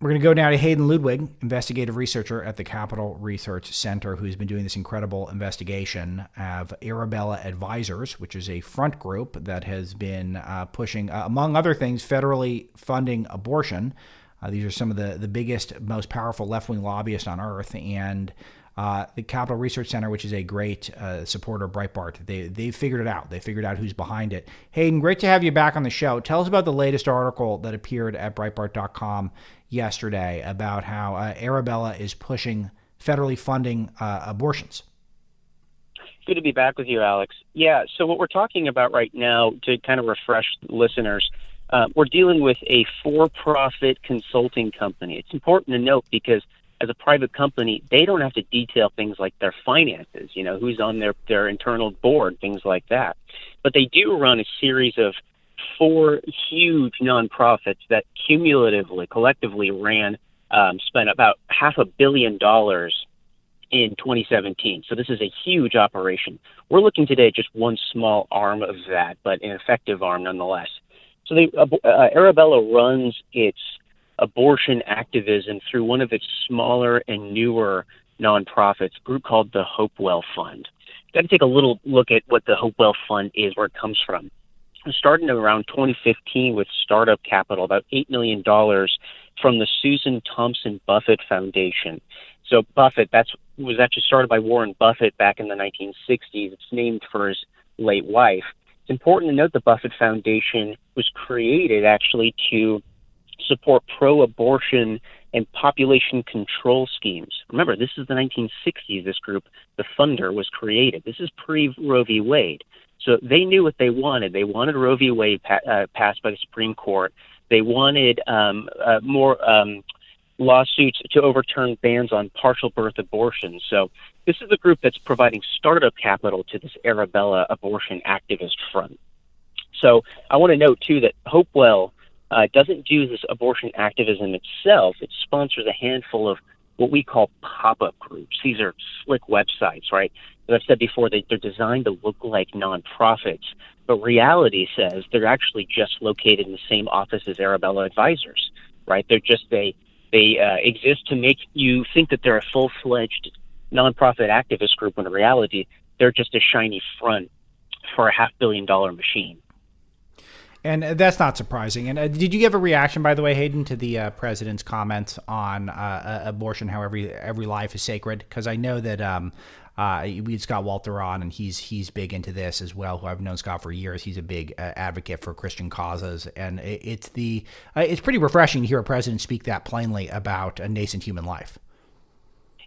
We're going to go now to Hayden Ludwig, investigative researcher at the Capital Research Center, who's been doing this incredible investigation of Arabella Advisors, which is a front group that has been pushing, among other things, federally funding abortion. These are some of the biggest, most powerful left-wing lobbyists on earth. And the Capital Research Center, which is a great supporter of Breitbart, they figured it out. They figured out who's behind it. Hayden, great to have you back on the show. Tell us about the latest article that appeared at Breitbart.com yesterday about how Arabella is pushing federally funding abortions. Good to be back with you, Alex. Yeah, so what we're talking about right now, to kind of refresh listeners, we're dealing with a for-profit consulting company. It's important to note because as a private company, they don't have to detail things like their finances, who's on their internal board, things like that. But they do run a series of 4 huge nonprofits that collectively spent about $500 million in 2017. So this is a huge operation. We're looking today at just one small arm of that, but an effective arm nonetheless. So Arabella runs its abortion activism through one of its smaller and newer nonprofits, a group called the Hopewell Fund. Got to take a little look at what the Hopewell Fund is, where it comes from. It started around 2015 with startup capital, about $8 million from the Susan Thompson Buffett Foundation. So Buffett, was actually started by Warren Buffett back in the 1960s. It's named for his late wife. It's important to note the Buffett Foundation was created actually to support pro-abortion and population control schemes. Remember, this is the 1960s, this group. The funder was created. This is pre-Roe v. Wade. So they knew what they wanted. They wanted Roe v. Wade passed by the Supreme Court. They wanted more lawsuits to overturn bans on partial birth abortion. So this is the group that's providing startup capital to this Arabella abortion activist front. So I want to note, too, that Hopewell doesn't do this abortion activism itself. It sponsors a handful of what we call pop-up groups. These are slick websites, right? As I've said before, they're designed to look like nonprofits, but reality says they're actually just located in the same office as Arabella Advisors, right? They exist to make you think that they're a full-fledged nonprofit activist group, when in reality, they're just a shiny front for a $500 million machine. And that's not surprising. And did you give a reaction, by the way, Hayden, to the president's comments on abortion, how every life is sacred? Because I know that we had Scott Walter on, and he's big into this as well. Who I've known Scott for years. He's a big advocate for Christian causes, and it's pretty refreshing to hear a president speak that plainly about a nascent human life.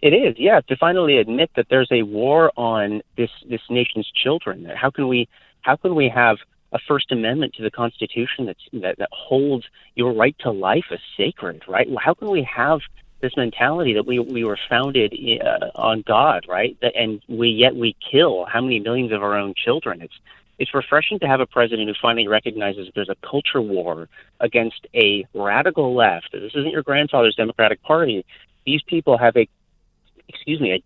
It is, yeah, to finally admit that there's a war on this nation's children. How can we have a First Amendment to the Constitution that holds your right to life as sacred, right? How can we have this mentality that we were founded on God, right? And we kill how many millions of our own children? It's refreshing to have a president who finally recognizes there's a culture war against a radical left. This isn't your grandfather's Democratic Party. These people have a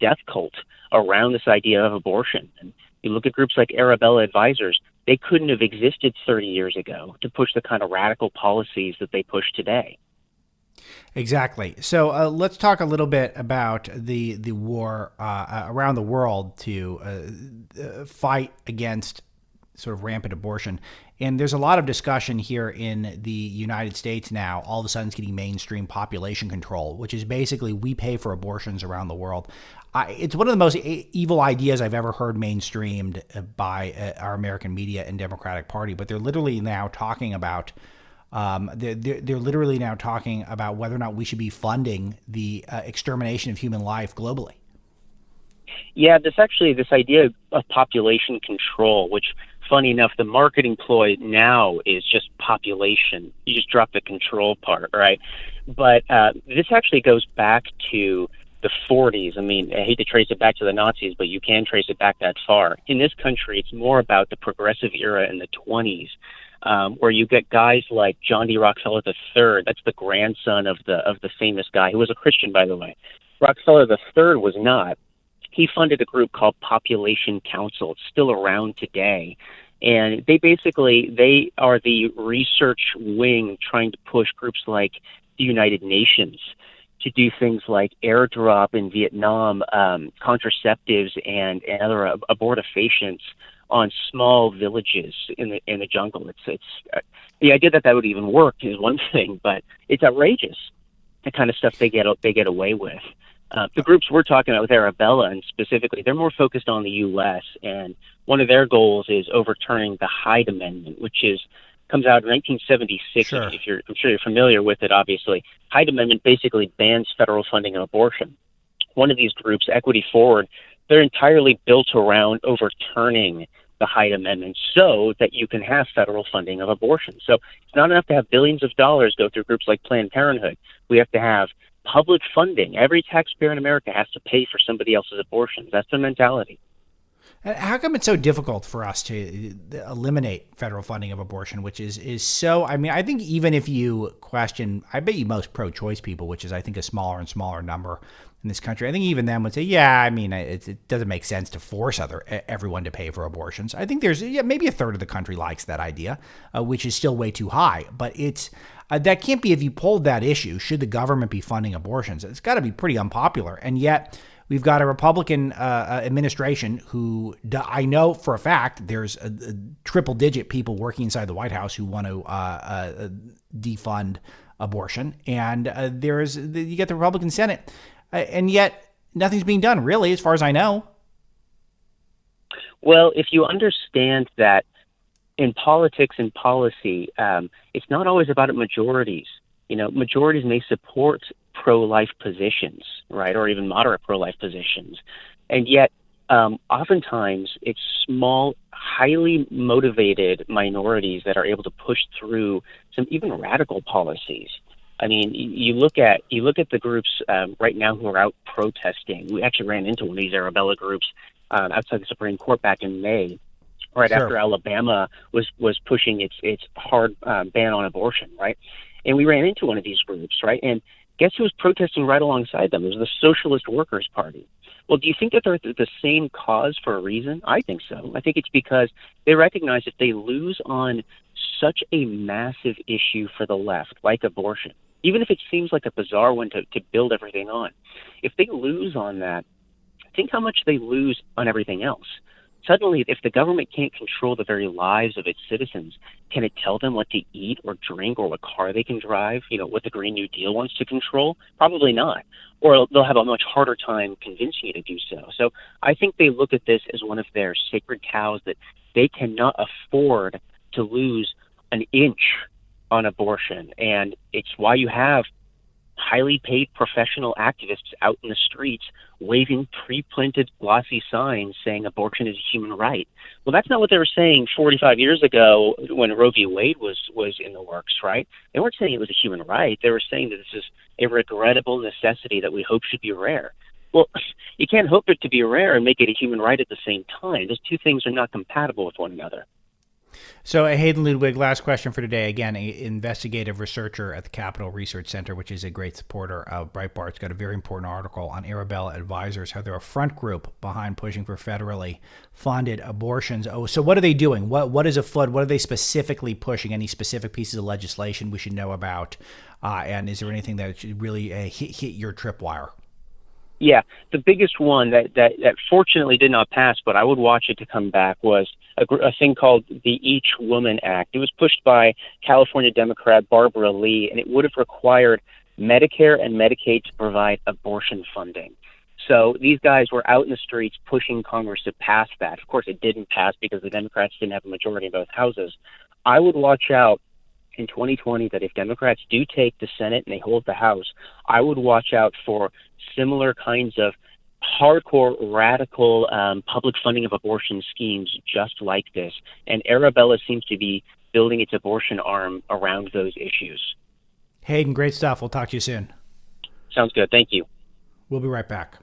death cult around this idea of abortion. And you look at groups like Arabella Advisors, they couldn't have existed 30 years ago to push the kind of radical policies that they push today. Exactly. So let's talk a little bit about the war around the world to fight against sort of rampant abortion. And there's a lot of discussion here in the United States now. All of a sudden it's getting mainstream population control, which is basically we pay for abortions around the world. It's one of the most evil ideas I've ever heard mainstreamed by our American media and Democratic Party. But they're literally now talking about they're literally now talking about whether or not we should be funding the extermination of human life globally. Yeah, this idea of population control, which, funny enough, the marketing ploy now is just population. You just drop the control part, right? But this actually goes back to the 40s. I mean, I hate to trace it back to the Nazis, but you can trace it back that far. In this country, it's more about the progressive era in the 20s, where you get guys like John D. Rockefeller III. That's the grandson of the famous guy who was a Christian, by the way. Rockefeller III was not. He funded a group called Population Council. It's still around today. And they are the research wing trying to push groups like the United Nations to do things like airdrop in Vietnam contraceptives and other abortifacients on small villages in the jungle. It's the idea that would even work is one thing, but it's outrageous the kind of stuff they get away with. The groups we're talking about with Arabella, and specifically, they're more focused on the U.S. and one of their goals is overturning the Hyde Amendment, which comes out in 1976. Sure. I'm sure you're familiar with it. Obviously, Hyde Amendment basically bans federal funding of abortion. One of these groups, Equity Forward, they're entirely built around overturning the Hyde Amendment so that you can have federal funding of abortion. So it's not enough to have billions of dollars go through groups like Planned Parenthood. We have to have public funding. Every taxpayer in America has to pay for somebody else's abortions. That's their mentality. How come it's so difficult for us to eliminate federal funding of abortion, which is so, I mean, I think even if you question, I bet you most pro-choice people, which is I think a smaller and smaller number in this country, I think even them would say, yeah, I mean, it doesn't make sense to force everyone to pay for abortions. I think there's maybe a third of the country likes that idea, which is still way too high. But it's that can't be, if you polled that issue, should the government be funding abortions? It's got to be pretty unpopular. And yet we've got a Republican administration who I know for a fact there's a triple-digit people working inside the White House who want to defund abortion. And you get the Republican Senate. And yet nothing's being done, really, as far as I know. Well, if you understand that in politics and policy, it's not always about majorities. Majorities may support pro-life positions, right, or even moderate pro-life positions. And yet, oftentimes, it's small, highly motivated minorities that are able to push through some even radical policies. I mean, you look at the groups right now who are out protesting. We actually ran into one of these Arabella groups outside the Supreme Court back in May, right Sure. after Alabama was pushing its hard ban on abortion, right? And we ran into one of these groups, right? And guess who was protesting right alongside them? It was the Socialist Workers Party. Well, do you think that they're the same cause for a reason? I think so. I think it's because they recognize if they lose on such a massive issue for the left, like abortion, even if it seems like a bizarre one to build everything on, if they lose on that, think how much they lose on everything else. Suddenly, if the government can't control the very lives of its citizens, can it tell them what to eat or drink or what car they can drive, what the Green New Deal wants to control? Probably not. Or they'll have a much harder time convincing you to do so. So I think they look at this as one of their sacred cows that they cannot afford to lose an inch on abortion. And it's why you have highly paid professional activists out in the streets waving pre-printed glossy signs saying abortion is a human right. Well, that's not what they were saying 45 years ago when Roe v. Wade was in the works, right? They weren't saying it was a human right. They were saying that this is a regrettable necessity that we hope should be rare. Well, you can't hope it to be rare and make it a human right at the same time. Those two things are not compatible with one another. So Hayden Ludwig, last question for today. Again, an investigative researcher at the Capital Research Center, which is a great supporter of Breitbart. It's got a very important article on Arabella Advisors, how they're a front group behind pushing for federally funded abortions. Oh, so what are they doing? What is afoot? What are they specifically pushing? Any specific pieces of legislation we should know about? And is there anything that should really hit your tripwire? Yeah, the biggest one that fortunately did not pass, but I would watch it to come back, was a thing called the Each Woman Act. It was pushed by California Democrat Barbara Lee, and it would have required Medicare and Medicaid to provide abortion funding. So these guys were out in the streets pushing Congress to pass that. Of course, it didn't pass because the Democrats didn't have a majority in both houses. I would watch out in 2020 that if Democrats do take the Senate and they hold the House, I would watch out for similar kinds of hardcore, radical public funding of abortion schemes just like this. And Arabella seems to be building its abortion arm around those issues. Hayden, great stuff. We'll talk to you soon. Sounds good. Thank you. We'll be right back.